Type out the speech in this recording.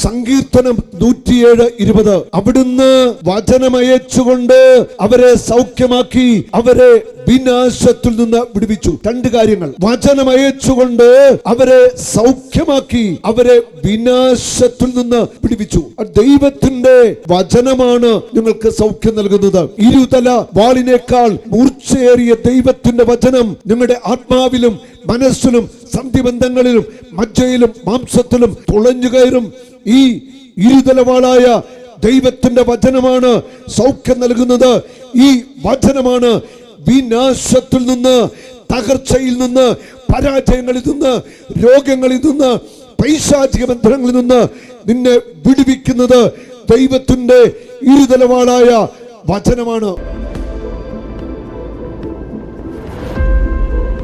സങ്കീർത്തനം 107:20. അവിടുന്ന് വചനമയച്ചുകൊണ്ട് അവരെ സൗഖ്യമാക്കി, അവരെ വിനാശത്തിൽ നിന്ന് വിടുവിച്ചു. രണ്ട് കാര്യങ്ങൾ: വചനമയച്ചുകൊണ്ട് അവരെ സൗഖ്യമാക്കി, അവരെ വിനാശത്തിൽ നിന്ന് വിടുവിച്ചു. ദൈവത്തിന്റെ വചനമാണ് നിങ്ങൾക്ക് സൗഖ്യം നൽകുന്നത്. ഇരുതല വാളിനേക്കാൾ മൂർച്ചയേറിയ ദൈവത്തിന്റെ വചനം നിങ്ങളുടെ ആത്മാവിലും മനസ്സിലും സന്ധിബന്ധങ്ങളിലും മജ്ജയിലും മാംസത്തിലും തുളഞ്ഞു കയറും. ഈ ഇരുതലവാളായ ദൈവത്തിന്റെ വചനമാണ് സൗഖ്യം നൽകുന്നത്. ഈ വചനമാണ് വിനാശത്തിൽ നിന്ന്, തകർച്ചയിൽ നിന്ന്, പരാജയങ്ങളിൽ നിന്ന്, രോഗങ്ങളിൽ നിന്ന്, പൈശാചിക ബന്ധനങ്ങളിൽ നിന്ന് നിന്നെ വിടുവിക്കുന്നത്. ദൈവത്തിന്റെ ഇരുതലവാളായ വചനമാണ്.